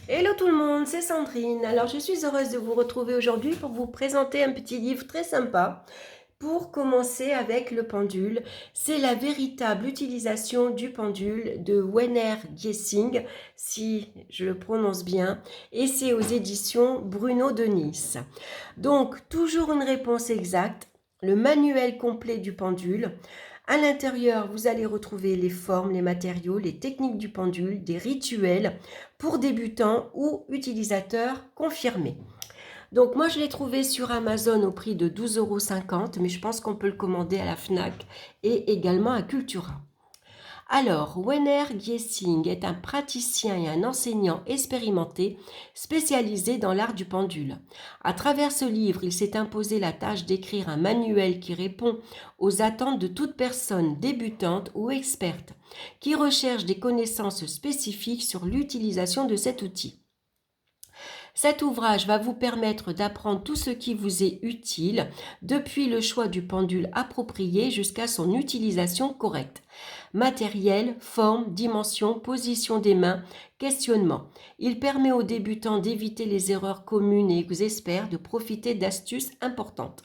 Hello tout le monde, c'est Sandrine. Alors je suis heureuse de vous retrouver aujourd'hui pour vous présenter un petit livre très sympa. Pour commencer avec le pendule, c'est la véritable utilisation du pendule de Wenner Giesing, si je le prononce bien, et c'est aux éditions Bruno de Nice. Donc toujours une réponse exacte, le manuel complet du pendule. À l'intérieur, vous allez retrouver les formes, les matériaux, les techniques du pendule, des rituels pour débutants ou utilisateurs confirmés. Donc moi je l'ai trouvé sur Amazon au prix de 12,50 €, mais je pense qu'on peut le commander à la FNAC et également à Cultura. Alors, Wenner Giesing est un praticien et un enseignant expérimenté spécialisé dans l'art du pendule. À travers ce livre, il s'est imposé la tâche d'écrire un manuel qui répond aux attentes de toute personne débutante ou experte qui recherche des connaissances spécifiques sur l'utilisation de cet outil. Cet ouvrage va vous permettre d'apprendre tout ce qui vous est utile, depuis le choix du pendule approprié jusqu'à son utilisation correcte. Matériel, forme, dimension, position des mains, questionnement. Il permet aux débutants d'éviter les erreurs communes et aux experts de profiter d'astuces importantes.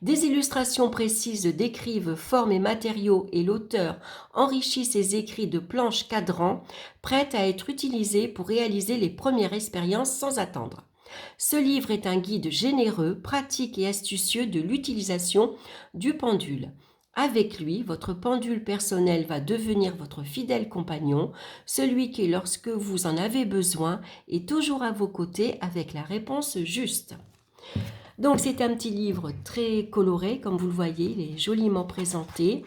Des illustrations précises décrivent formes et matériaux et l'auteur enrichit ses écrits de planches cadrans prêtes à être utilisées pour réaliser les premières expériences sans attendre. Ce livre est un guide généreux, pratique et astucieux de l'utilisation du pendule. Avec lui, votre pendule personnel va devenir votre fidèle compagnon, celui qui, lorsque vous en avez besoin, est toujours à vos côtés avec la réponse juste. Donc c'est un petit livre très coloré, comme vous le voyez, il est joliment présenté.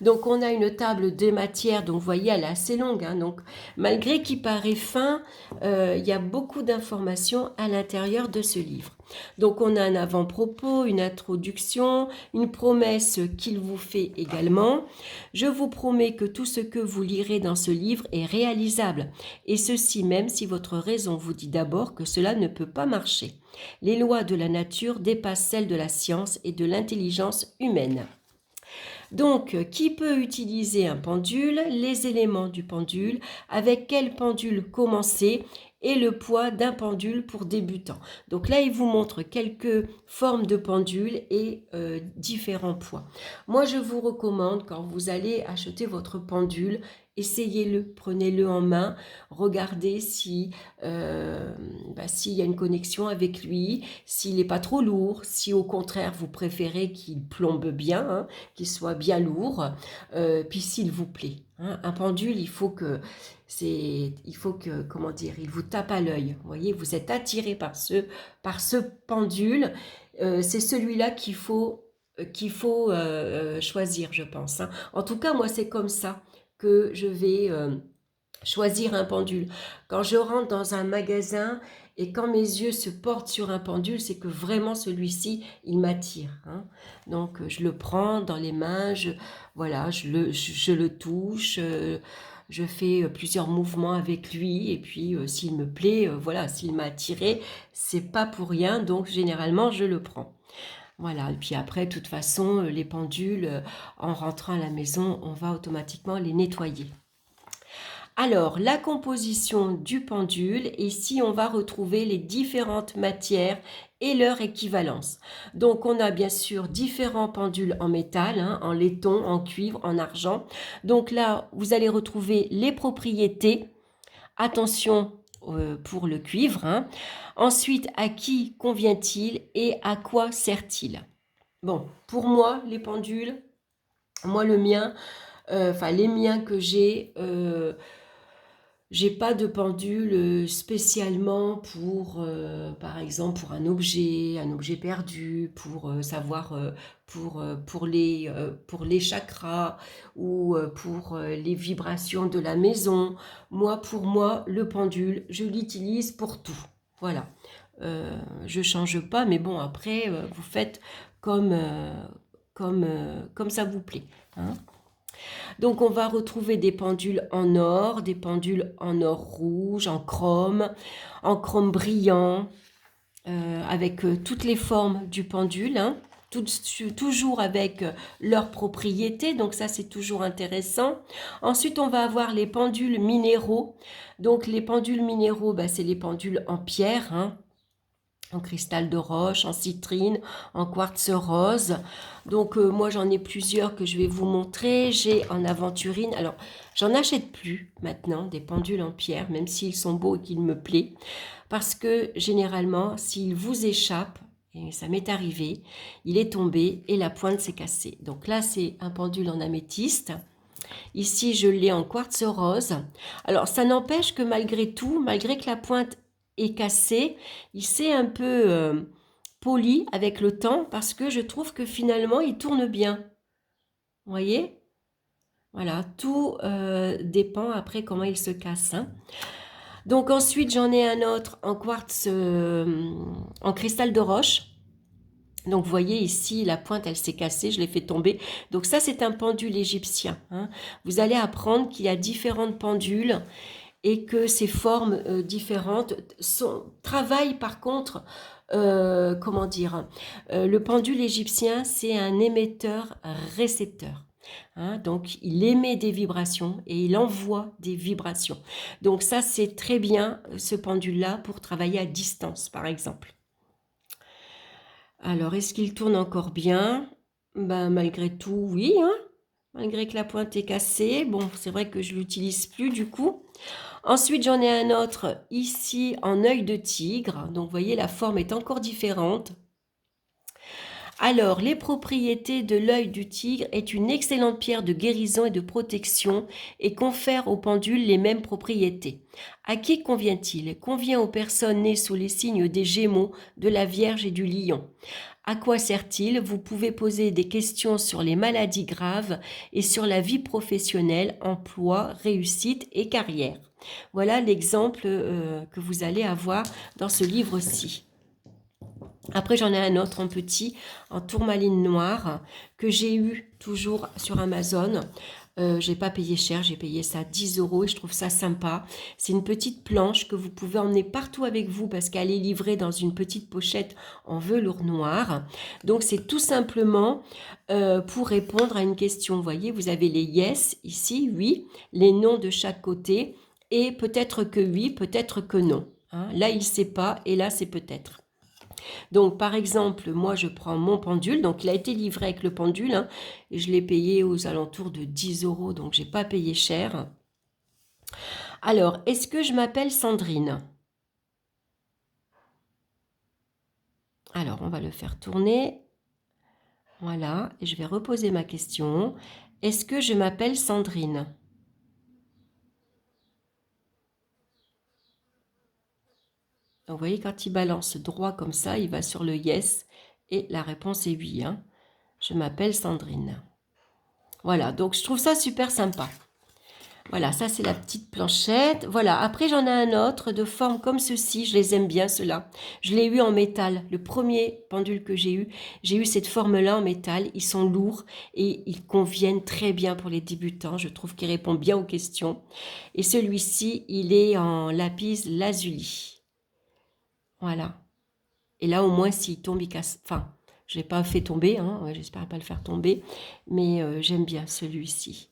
Donc on a une table de matière, donc vous voyez, elle est assez longue. Donc malgré qu'il paraît fin, il y a beaucoup d'informations à l'intérieur de ce livre. Donc on a un avant-propos, une introduction, une promesse qu'il vous fait également. Je vous promets que tout ce que vous lirez dans ce livre est réalisable, et ceci même si votre raison vous dit d'abord que cela ne peut pas marcher. Les lois de la nature dépassent celles de la science et de l'intelligence humaine. Donc, qui peut utiliser un pendule, les éléments du pendule, avec quel pendule commencer et le poids d'un pendule pour débutants. Donc là, il vous montre quelques formes de pendule et différents poids. Moi, je vous recommande, quand vous allez acheter votre pendule, essayez-le, prenez-le en main, regardez s'il y a une connexion avec lui, s'il n'est pas trop lourd, si au contraire vous préférez qu'il plombe bien, qu'il soit bien lourd, puis s'il vous plaît. Un pendule, comment dire, il vous tape à l'œil. Vous voyez, vous êtes attiré par ce pendule. C'est celui-là qu'il faut choisir, je pense. En tout cas, moi, c'est comme ça que je vais choisir un pendule. Quand je rentre dans un magasin et quand mes yeux se portent sur un pendule, c'est que vraiment celui-ci, il m'attire. Donc je le prends dans les mains, je le touche, je fais plusieurs mouvements avec lui et puis s'il me plaît, s'il m'a attiré, c'est pas pour rien, donc généralement je le prends. Voilà, et puis après, de toute façon, les pendules, en rentrant à la maison, on va automatiquement les nettoyer. Alors, la composition du pendule, ici on va retrouver les différentes matières et leur équivalence. Donc on a bien sûr différents pendules en métal, en laiton, en cuivre, en argent. Donc là, vous allez retrouver les propriétés. Attention pour le cuivre. Ensuite, à qui convient-il et à quoi sert-il? Bon, pour moi, les pendules, moi le mien, les miens que j'ai pas de pendule spécialement pour, par exemple, pour un objet perdu, pour savoir, pour les chakras ou pour les vibrations de la maison. Pour moi, le pendule, je l'utilise pour tout. Voilà. Je change pas, mais bon, après, vous faites comme ça vous plaît. Donc on va retrouver des pendules en or, des pendules en or rouge, en chrome brillant, avec toutes les formes du pendule, toujours avec leurs propriétés, donc ça c'est toujours intéressant. Ensuite on va avoir les pendules minéraux. Donc les pendules minéraux, c'est les pendules en pierre, hein, en cristal de roche, en citrine, en quartz rose. Donc moi j'en ai plusieurs que je vais vous montrer. J'ai en aventurine, alors j'en achète plus maintenant des pendules en pierre, même s'ils sont beaux et qu'ils me plaisent, parce que généralement s'ils vous échappent, et ça m'est arrivé, il est tombé et la pointe s'est cassée. Donc là c'est un pendule en améthyste. Ici je l'ai en quartz rose. Alors ça n'empêche que malgré tout, malgré que la pointe est cassé, il s'est un peu poli avec le temps parce que je trouve que finalement il tourne bien. Vous voyez? Voilà, tout dépend après comment il se casse, hein. Donc ensuite j'en ai un autre en quartz, en cristal de roche. Donc vous voyez ici la pointe elle s'est cassée, je l'ai fait tomber. Donc ça c'est un pendule égyptien, hein. Vous allez apprendre qu'il y a différentes pendules et que ces formes différentes travaillent par contre, comment dire, le pendule égyptien c'est un émetteur-récepteur, hein, donc il émet des vibrations et il envoie des vibrations. Donc ça c'est très bien ce pendule là pour travailler à distance par exemple. Alors est-ce qu'il tourne encore bien? Malgré tout oui, hein, malgré que la pointe est cassée. Bon c'est vrai que je l'utilise plus du coup. Ensuite, j'en ai un autre ici en œil de tigre. Donc, vous voyez, la forme est encore différente. Alors, les propriétés de l'œil du tigre est une excellente pierre de guérison et de protection et confère au pendule les mêmes propriétés. À qui convient-il? Convient aux personnes nées sous les signes des Gémeaux, de la Vierge et du Lion. À quoi sert-il? Vous pouvez poser des questions sur les maladies graves et sur la vie professionnelle, emploi, réussite et carrière. Voilà l'exemple que vous allez avoir dans ce livre-ci. Après, j'en ai un autre en petit, en tourmaline noire, que j'ai eu toujours sur Amazon. J'ai pas payé cher, j'ai payé ça 10 € et je trouve ça sympa. C'est une petite planche que vous pouvez emmener partout avec vous parce qu'elle est livrée dans une petite pochette en velours noir. Donc c'est tout simplement pour répondre à une question. Vous voyez, vous avez les yes ici, oui, les non de chaque côté et peut-être que oui, peut-être que non, hein. Là, il sait pas et là, c'est peut-être. Donc, par exemple, moi, je prends mon pendule. Donc, il a été livré avec le pendule, hein, et je l'ai payé aux alentours de 10 €. Donc, j'ai pas payé cher. Alors, est-ce que je m'appelle Sandrine? Alors, on va le faire tourner. Voilà. Et je vais reposer ma question. Est-ce que je m'appelle Sandrine? Donc, vous voyez, quand il balance droit comme ça, il va sur le yes. Et la réponse est oui, hein. Je m'appelle Sandrine. Voilà, donc je trouve ça super sympa. Voilà, ça c'est la petite planchette. Voilà, après j'en ai un autre de forme comme ceci. Je les aime bien ceux-là. Je l'ai eu en métal. Le premier pendule que j'ai eu cette forme-là en métal. Ils sont lourds et ils conviennent très bien pour les débutants. Je trouve qu'il répond bien aux questions. Et celui-ci, il est en lapis lazuli. Voilà. Et là, au moins, s'il tombe, il casse. Enfin, je ne l'ai pas fait tomber, hein. Ouais, j'espère pas le faire tomber. Mais j'aime bien celui-ci.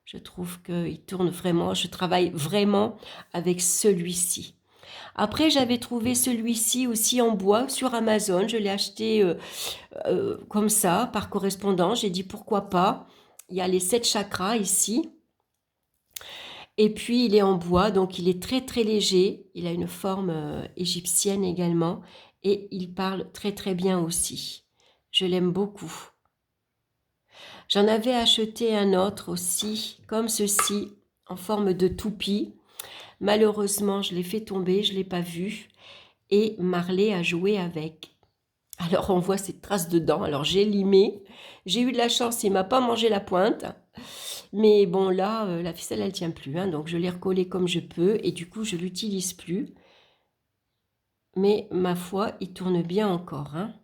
Je trouve qu'il tourne vraiment. Je travaille vraiment avec celui-ci. Après, j'avais trouvé celui-ci aussi en bois sur Amazon. Je l'ai acheté comme ça, par correspondance. J'ai dit pourquoi pas. Il y a les 7 chakras ici. Et puis, il est en bois, donc il est très très léger. Il a une forme égyptienne également. Et il parle très très bien aussi. Je l'aime beaucoup. J'en avais acheté un autre aussi, comme ceci, en forme de toupie. Malheureusement, je l'ai fait tomber, je ne l'ai pas vu. Et Marley a joué avec. Alors, on voit ces traces dedans. Alors, j'ai limé. J'ai eu de la chance, il ne m'a pas mangé la pointe. Mais bon, là, la ficelle, elle ne tient plus, hein, donc je l'ai recollée comme je peux. Et du coup, je ne l'utilise plus. Mais ma foi, il tourne bien encore, hein.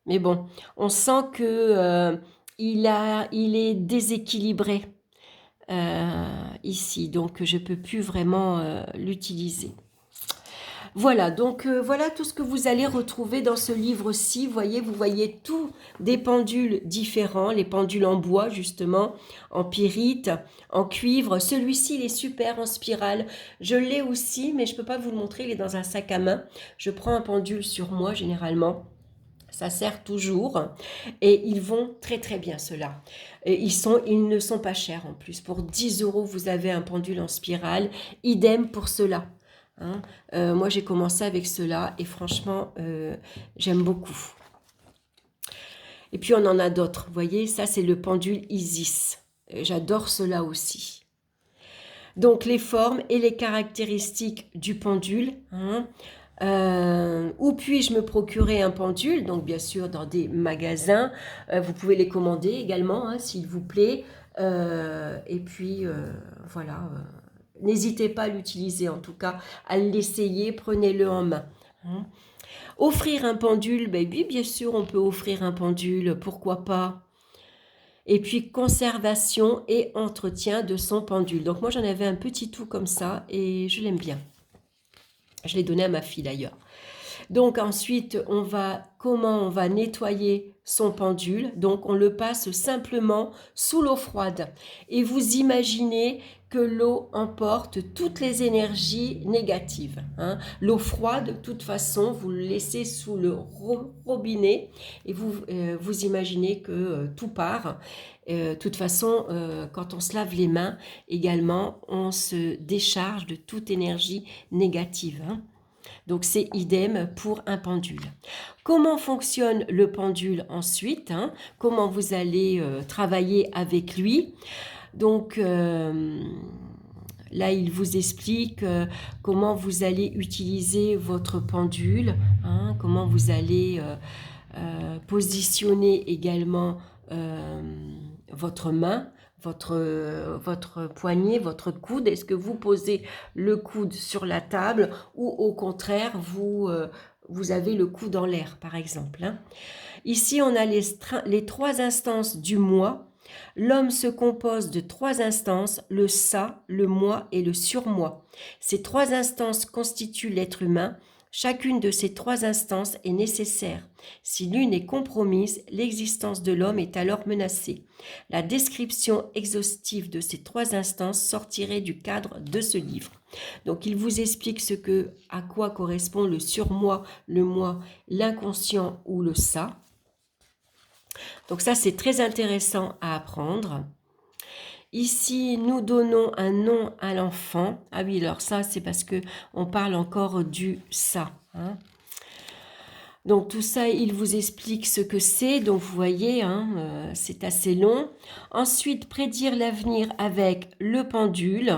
Mais bon, on sent que il est déséquilibré ici, donc je peux plus vraiment l'utiliser. Voilà, donc voilà tout ce que vous allez retrouver dans ce livre-ci. Vous voyez tous des pendules différents, les pendules en bois justement, en pyrite, en cuivre. Celui-ci, il est super en spirale. Je l'ai aussi, mais je ne peux pas vous le montrer, il est dans un sac à main. Je prends un pendule sur moi généralement. Ça sert toujours et ils vont très très bien ceux-là. Ils ne sont pas chers en plus. Pour 10 euros, vous avez un pendule en spirale. Idem pour ceux-là. Hein. Moi, j'ai commencé avec ceux-là et franchement, j'aime beaucoup. Et puis, on en a d'autres. Vous voyez, ça, c'est le pendule Isis. J'adore ceux-là aussi. Donc, les formes et les caractéristiques du pendule. Hein. Où puis-je me procurer un pendule? Donc bien sûr dans des magasins, vous pouvez les commander également, hein, s'il vous plaît. Et puis voilà, n'hésitez pas à l'utiliser en tout cas, à l'essayer, prenez-le en main. Hein. Offrir un pendule, ben oui bien sûr on peut offrir un pendule, pourquoi pas. Et puis conservation et entretien de son pendule. Donc moi j'en avais un petit tout comme ça et je l'aime bien. Je l'ai donné à ma fille d'ailleurs. Donc ensuite, comment on va nettoyer son pendule. Donc on le passe simplement sous l'eau froide. Et vous imaginez que l'eau emporte toutes les énergies négatives. Hein. L'eau froide, de toute façon, vous le laissez sous le robinet et vous imaginez que tout part. De toute façon, quand on se lave les mains, également, on se décharge de toute énergie négative. Hein. Donc c'est idem pour un pendule. Comment fonctionne le pendule ensuite, hein? Comment vous allez travailler avec lui? Donc là, il vous explique comment vous allez utiliser votre pendule, hein? Comment vous allez positionner également votre main, votre poignet, votre coude. Est-ce que vous posez le coude sur la table ou au contraire, vous avez le coude en l'air, par exemple. Hein. Ici, on a les 3 instances du moi. L'homme se compose de 3 instances, le ça, le moi et le surmoi. Ces 3 instances constituent l'être humain. Chacune de ces 3 instances est nécessaire. Si l'une est compromise, l'existence de l'homme est alors menacée. La description exhaustive de ces 3 instances sortirait du cadre de ce livre. Donc il vous explique à quoi correspond le surmoi, le moi, l'inconscient ou le ça. Donc ça c'est très intéressant à apprendre. Ici, nous donnons un nom à l'enfant. Ah oui, alors ça, c'est parce que on parle encore du ça. Hein. Donc tout ça, il vous explique ce que c'est. Donc vous voyez, hein, c'est assez long. Ensuite, prédire l'avenir avec le pendule.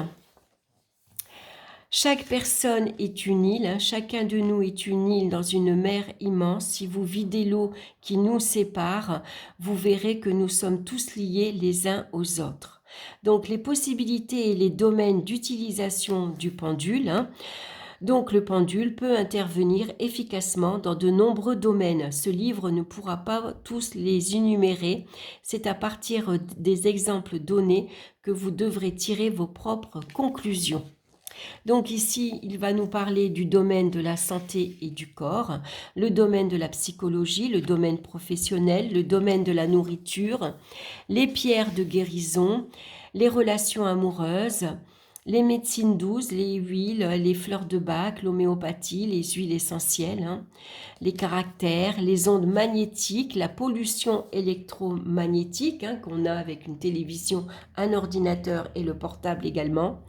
Chaque personne est une île, hein, chacun de nous est une île dans une mer immense. Si vous videz l'eau qui nous sépare, vous verrez que nous sommes tous liés les uns aux autres. Donc les possibilités et les domaines d'utilisation du pendule. Hein. Donc le pendule peut intervenir efficacement dans de nombreux domaines. Ce livre ne pourra pas tous les énumérer. C'est à partir des exemples donnés que vous devrez tirer vos propres conclusions. Donc ici, il va nous parler du domaine de la santé et du corps, le domaine de la psychologie, le domaine professionnel, le domaine de la nourriture, les pierres de guérison, les relations amoureuses, les médecines douces, les huiles, les fleurs de bac, l'homéopathie, les huiles essentielles, hein, les caractères, les ondes magnétiques, la pollution électromagnétique hein, qu'on a avec une télévision, un ordinateur et le portable également.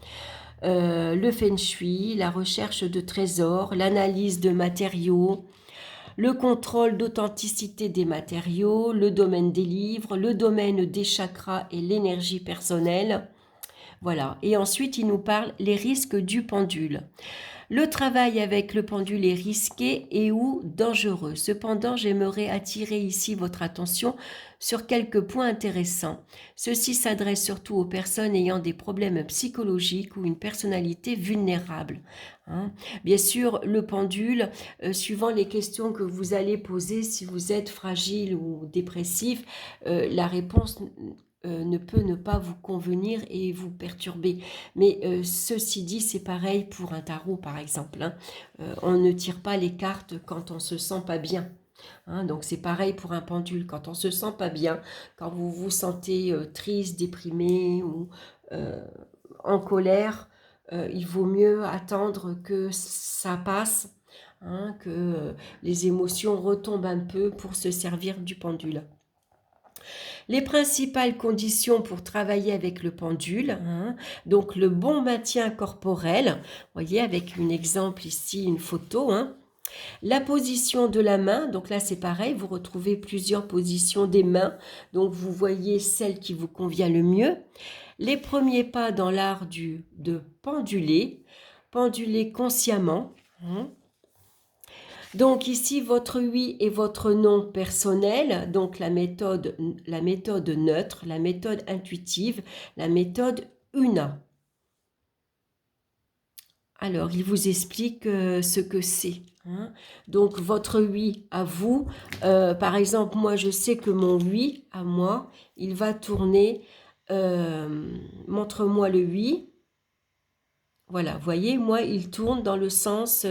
Le feng shui, la recherche de trésors, l'analyse de matériaux, le contrôle d'authenticité des matériaux, le domaine des livres, le domaine des chakras et l'énergie personnelle. Voilà. Et ensuite, il nous parle les risques du pendule. Le travail avec le pendule est risqué et ou dangereux. Cependant, j'aimerais attirer ici votre attention sur quelques points intéressants. Ceci s'adresse surtout aux personnes ayant des problèmes psychologiques ou une personnalité vulnérable. Hein. Bien sûr, le pendule, suivant les questions que vous allez poser, si vous êtes fragile ou dépressif, la réponse ne peut ne pas vous convenir et vous perturber. Mais ceci dit, c'est pareil pour un tarot, par exemple. Hein. On ne tire pas les cartes quand on se sent pas bien. Hein, donc c'est pareil pour un pendule. Quand on se sent pas bien, quand vous vous sentez triste, déprimé ou en colère, il vaut mieux attendre que ça passe, hein, que les émotions retombent un peu pour se servir du pendule. Les principales conditions pour travailler avec le pendule, hein, donc le bon maintien corporel, voyez avec un exemple ici, une photo, hein, la position de la main, donc là c'est pareil, vous retrouvez plusieurs positions des mains, donc vous voyez celle qui vous convient le mieux. Les premiers pas dans l'art de penduler, penduler consciemment. Hein. Donc ici, votre oui et votre non personnel, donc la méthode neutre, la méthode intuitive, la méthode UNA. Alors, il vous explique ce que c'est. Hein. Donc, votre oui à vous, par exemple, moi, je sais que mon oui à moi, il va tourner, montre-moi le oui. Voilà, vous voyez, moi, il tourne dans le sens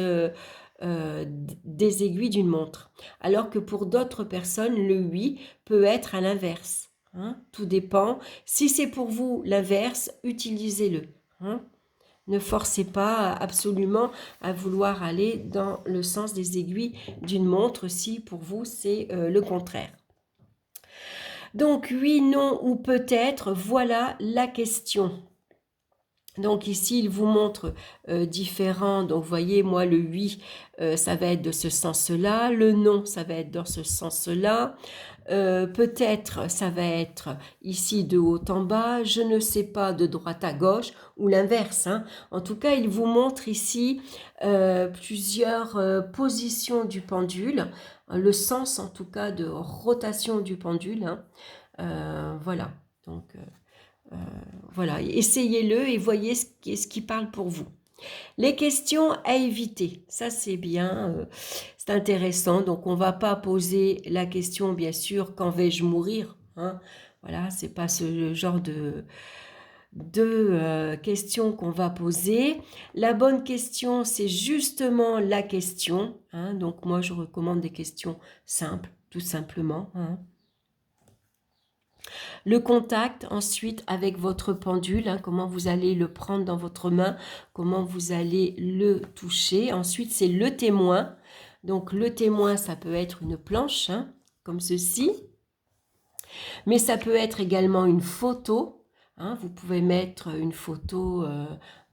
des aiguilles d'une montre. Alors que pour d'autres personnes, le oui peut être à l'inverse. Hein. Tout dépend. Si c'est pour vous l'inverse, utilisez-le. Hein. Ne forcez pas absolument à vouloir aller dans le sens des aiguilles d'une montre si pour vous c'est le contraire. Donc oui, non ou peut-être, voilà la question. Donc ici, il vous montre différents. Donc vous voyez, moi le oui, ça va être de ce sens-là. Le non, ça va être dans ce sens-là. Peut-être, ça va être ici de haut en bas. Je ne sais pas, de droite à gauche ou l'inverse. Hein. En tout cas, il vous montre ici plusieurs positions du pendule. Le sens, en tout cas, de rotation du pendule. Hein. Voilà. Donc... voilà, essayez-le et voyez ce qui parle pour vous. Les questions à éviter, ça c'est bien, c'est intéressant. Donc on ne va pas poser la question, bien sûr, quand vais-je mourir, hein. Voilà, c'est pas ce genre de questions qu'on va poser. La bonne question, c'est justement la question. Hein. Donc moi, je recommande des questions simples, tout simplement. Hein. Le contact ensuite avec votre pendule, hein, comment vous allez le prendre dans votre main, comment vous allez le toucher. Ensuite, c'est le témoin. Donc le témoin, ça peut être une planche, hein, comme ceci. Mais ça peut être également une photo. Hein, vous pouvez mettre une photo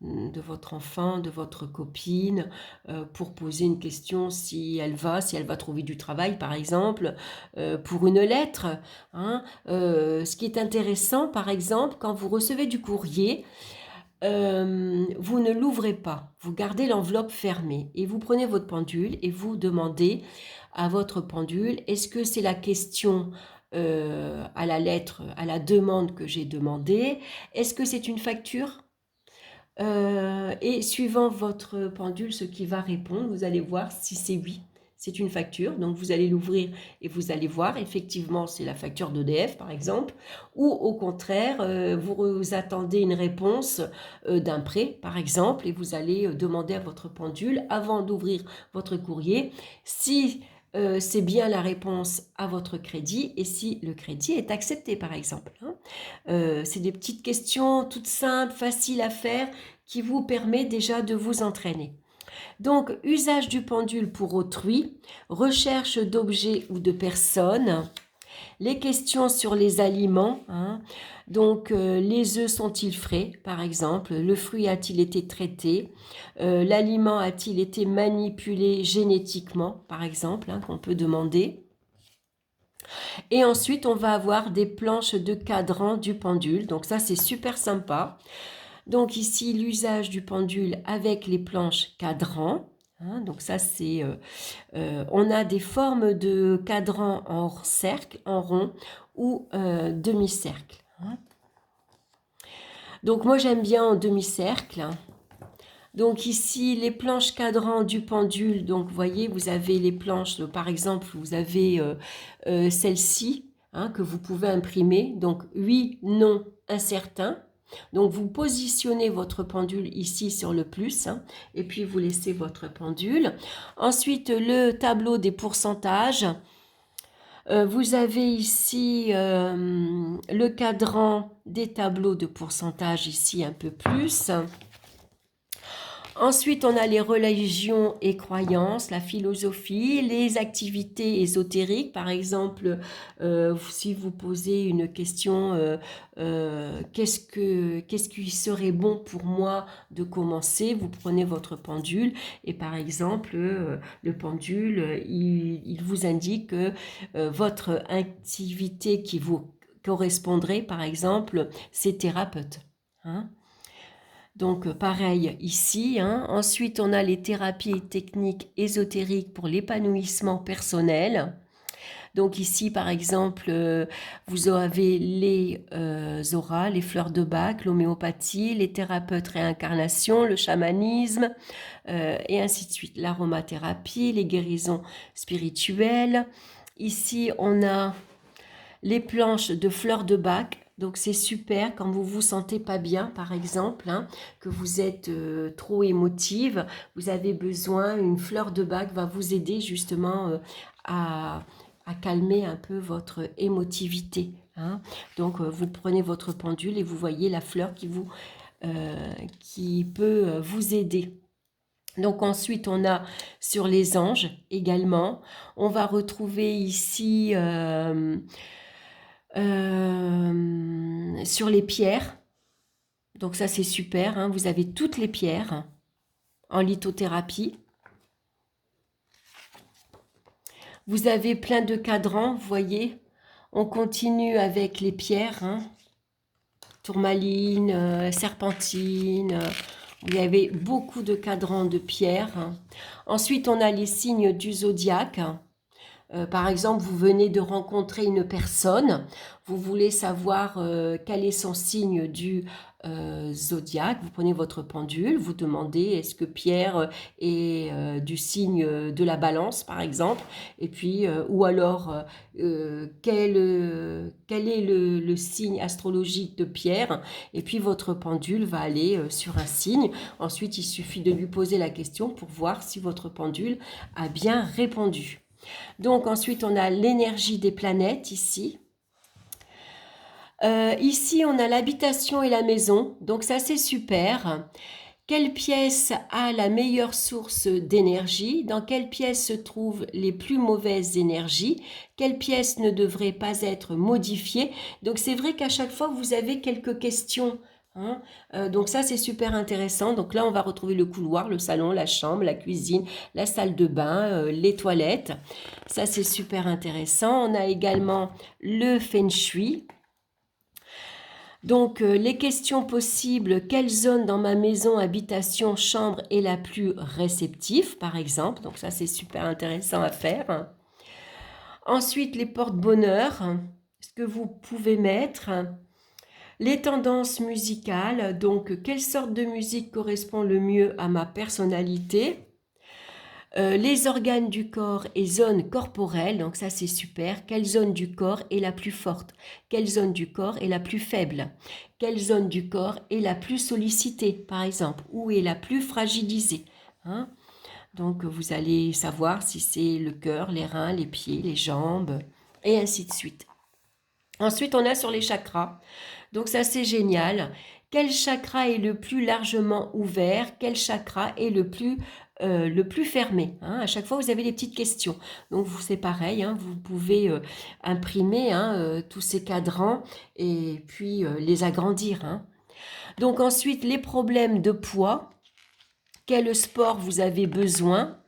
de votre enfant, de votre copine, pour poser une question si elle va trouver du travail par exemple, pour une lettre. Hein. Ce qui est intéressant par exemple, quand vous recevez du courrier, vous ne l'ouvrez pas, vous gardez l'enveloppe fermée et vous prenez votre pendule et vous demandez à votre pendule, est-ce que c'est la question à la lettre, à la demande que j'ai demandée? Est-ce que c'est une facture? Et suivant votre pendule, ce qui va répondre, vous allez voir si c'est oui, c'est une facture. Donc vous allez l'ouvrir et vous allez voir, effectivement, c'est la facture d'EDF par exemple. Ou au contraire, vous attendez une réponse d'un prêt par exemple et vous allez demander à votre pendule, avant d'ouvrir votre courrier, si c'est bien la réponse à votre crédit et si le crédit est accepté par exemple. Hein. C'est des petites questions toutes simples, faciles à faire qui vous permet déjà de vous entraîner. Donc, usage du pendule pour autrui, recherche d'objets ou de personnes, les questions sur les aliments, hein. Donc les œufs sont-ils frais par exemple, le fruit a-t-il été traité, l'aliment a-t-il été manipulé génétiquement par exemple, hein, qu'on peut demander. Et ensuite on va avoir des planches de cadran du pendule, donc ça c'est super sympa. Donc ici l'usage du pendule avec les planches cadran. Hein, donc ça c'est, on a des formes de cadran en cercle, en rond ou demi-cercle. Hein. Donc moi j'aime bien en demi-cercle. Donc ici les planches cadran du pendule. Donc vous voyez vous avez les planches, par exemple vous avez celle-ci. hein, que vous pouvez imprimer. Donc oui, non, incertain. Donc vous positionnez votre pendule ici sur le plus, hein, et puis vous laissez votre pendule. Ensuite, le tableau des pourcentages. Vous avez ici le cadran des tableaux de pourcentage, ici un peu plus. Ensuite, on a les religions et croyances, la philosophie, les activités ésotériques. Par exemple, si vous posez une question, qu'est-ce qui serait bon pour moi de commencer? Vous prenez votre pendule et par exemple, le pendule, il vous indique que votre activité qui vous correspondrait, par exemple, c'est thérapeute. Hein. Donc pareil ici, hein. Ensuite on a les thérapies et techniques ésotériques pour l'épanouissement personnel. Donc ici par exemple vous avez les auras, les fleurs de bac, l'homéopathie, les thérapeutes réincarnation, le chamanisme et ainsi de suite. L'aromathérapie, les guérisons spirituelles. Ici on a les planches de fleurs de bac. Donc c'est super quand vous vous sentez pas bien, par exemple, hein, que vous êtes trop émotive, vous avez besoin, une fleur de bac va vous aider justement à calmer un peu votre émotivité. Hein. Donc vous prenez votre pendule et vous voyez la fleur qui peut vous aider. Donc ensuite on a sur les anges également, on va retrouver ici sur les pierres. Donc ça c'est super, hein. Vous avez toutes les pierres en lithothérapie. Vous avez plein de cadrans, vous voyez. On continue avec les pierres, hein. Tourmaline, serpentine. Vous avez beaucoup de cadrans de pierres. Ensuite on a les signes du zodiaque. Par exemple, vous venez de rencontrer une personne, vous voulez savoir quel est son signe du zodiaque, vous prenez votre pendule, vous demandez est-ce que Pierre est du signe de la balance par exemple, et puis ou alors quel est le signe astrologique de Pierre, et puis votre pendule va aller sur un signe. Ensuite, il suffit de lui poser la question pour voir si votre pendule a bien répondu. Donc ensuite, on a l'énergie des planètes ici. Ici, on a l'habitation et la maison. Donc ça, c'est super. Quelle pièce a la meilleure source d'énergie? Dans quelle pièce se trouvent les plus mauvaises énergies? Quelle pièce ne devrait pas être modifiée? Donc c'est vrai qu'à chaque fois, vous avez quelques questions. Hein, donc ça c'est super intéressant. Donc là on va retrouver le couloir, le salon, la chambre, la cuisine, la salle de bain, les toilettes. Ça c'est super intéressant. On a également le feng shui. Donc les questions possibles, quelle zone dans ma maison, habitation, chambre est la plus réceptive par exemple. Donc ça c'est super intéressant à faire. Ensuite les porte-bonheur, ce que vous pouvez mettre. Les tendances musicales, donc quelle sorte de musique correspond le mieux à ma personnalité? Les organes du corps et zones corporelles, donc ça c'est super. Quelle zone du corps est la plus forte? Quelle zone du corps est la plus faible? Quelle zone du corps est la plus sollicitée, par exemple? Où est la plus fragilisée? Hein? Donc vous allez savoir si c'est le cœur, les reins, les pieds, les jambes, et ainsi de suite. Ensuite, on a sur les chakras. Donc ça, c'est génial. Quel chakra est le plus largement ouvert? Quel chakra est le plus fermé? Hein, à chaque fois, vous avez des petites questions. Donc, c'est pareil, hein, vous pouvez imprimer tous ces cadrans et puis les agrandir. Hein. Donc ensuite, les problèmes de poids. Quel sport vous avez besoin?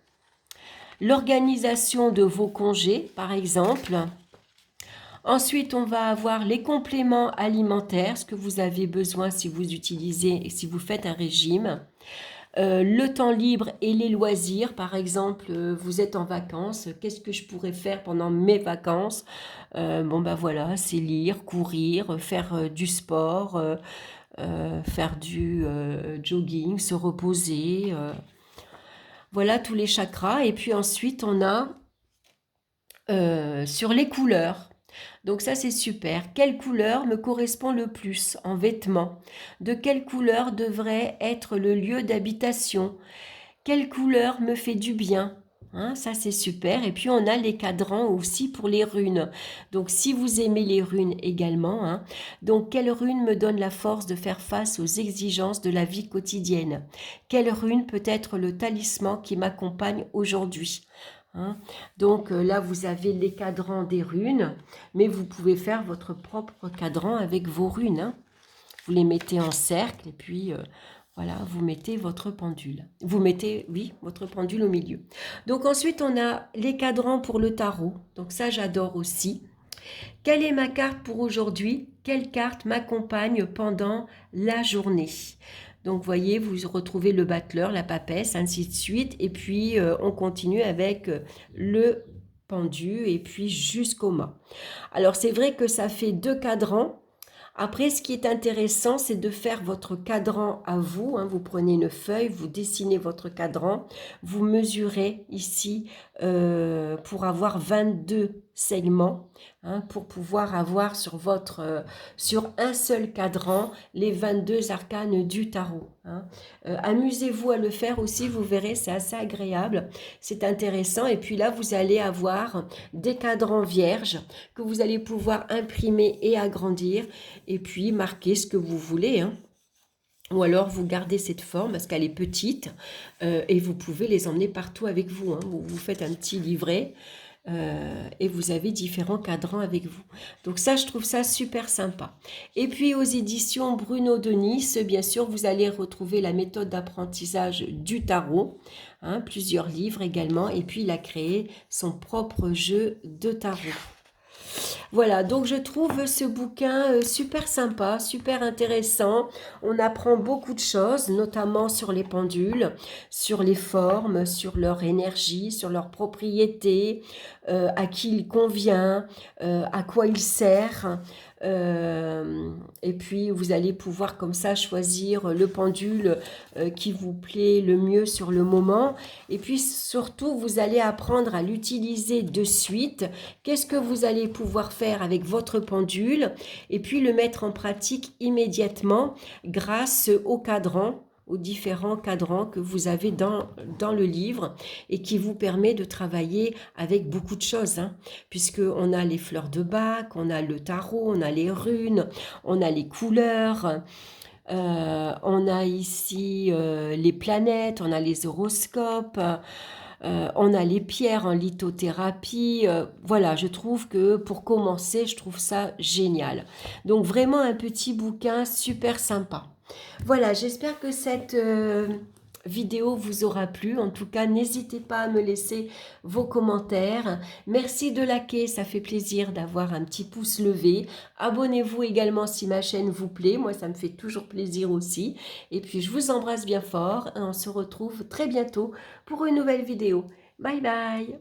L'organisation de vos congés, par exemple. Ensuite, on va avoir les compléments alimentaires, ce que vous avez besoin si vous utilisez et si vous faites un régime. Le temps libre et les loisirs, par exemple, vous êtes en vacances, qu'est-ce que je pourrais faire pendant mes vacances? Bon ben voilà, c'est lire, courir, faire du sport, faire du jogging, se reposer. Voilà tous les chakras. Et puis ensuite, on a sur les couleurs. Donc ça, c'est super. Quelle couleur me correspond le plus en vêtements? De quelle couleur devrait être le lieu d'habitation? Quelle couleur me fait du bien? Hein, ça, c'est super. Et puis, on a les cadrans aussi pour les runes. Donc, si vous aimez les runes également, hein, donc, quelle rune me donne la force de faire face aux exigences de la vie quotidienne? Quelle rune peut être le talisman qui m'accompagne aujourd'hui? Hein. Donc là, vous avez les cadrans des runes, mais vous pouvez faire votre propre cadran avec vos runes. Hein. Vous les mettez en cercle et puis voilà, vous mettez votre pendule. Vous mettez, oui, votre pendule au milieu. Donc ensuite, on a les cadrans pour le tarot. Donc ça, j'adore aussi. Quelle est ma carte pour aujourd'hui? Quelle carte m'accompagne pendant la journée? Donc, voyez, vous retrouvez le battleur, la papesse, ainsi de suite. Et puis, on continue avec le pendu et puis jusqu'au mât. Alors, c'est vrai que ça fait 2 cadrans. Après, ce qui est intéressant, c'est de faire votre cadran à vous. Hein. Vous prenez une feuille, vous dessinez votre cadran, vous mesurez ici pour avoir 22 segments, hein, pour pouvoir avoir sur un seul cadran les 22 arcanes du tarot. Hein. Amusez-vous à le faire aussi, vous verrez, c'est assez agréable, c'est intéressant. Et puis là, vous allez avoir des cadrans vierges que vous allez pouvoir imprimer et agrandir et puis marquer ce que vous voulez. Hein. Ou alors vous gardez cette forme parce qu'elle est petite et vous pouvez les emmener partout avec vous. Hein. Vous faites un petit livret et vous avez différents cadrans avec vous. Donc ça, je trouve ça super sympa. Et puis aux éditions Bruno de Nice, bien sûr, vous allez retrouver la méthode d'apprentissage du tarot. Hein, plusieurs livres également. Et puis il a créé son propre jeu de tarot. Voilà, donc je trouve ce bouquin super sympa, super intéressant. On apprend beaucoup de choses, notamment sur les pendules, sur les formes, sur leur énergie, sur leurs propriétés, à qui il convient, à quoi il sert. Et puis vous allez pouvoir comme ça choisir le pendule qui vous plaît le mieux sur le moment. Et puis surtout, vous allez apprendre à l'utiliser de suite. Qu'est-ce que vous allez pouvoir faire avec votre pendule et puis le mettre en pratique immédiatement grâce au cadran, aux différents cadrans que vous avez dans le livre et qui vous permet de travailler avec beaucoup de choses, hein, puisqu'on a les fleurs de Bach, on a le tarot, on a les runes, on a les couleurs, on a ici les planètes, on a les horoscopes, on a les pierres en lithothérapie. Voilà, je trouve que pour commencer, je trouve ça génial. Donc vraiment un petit bouquin super sympa. Voilà, j'espère que cette vidéo vous aura plu. En tout cas, n'hésitez pas à me laisser vos commentaires. Merci de liker, ça fait plaisir d'avoir un petit pouce levé. Abonnez-vous également si ma chaîne vous plaît. Moi, ça me fait toujours plaisir aussi. Et puis, je vous embrasse bien fort. Et on se retrouve très bientôt pour une nouvelle vidéo. Bye bye!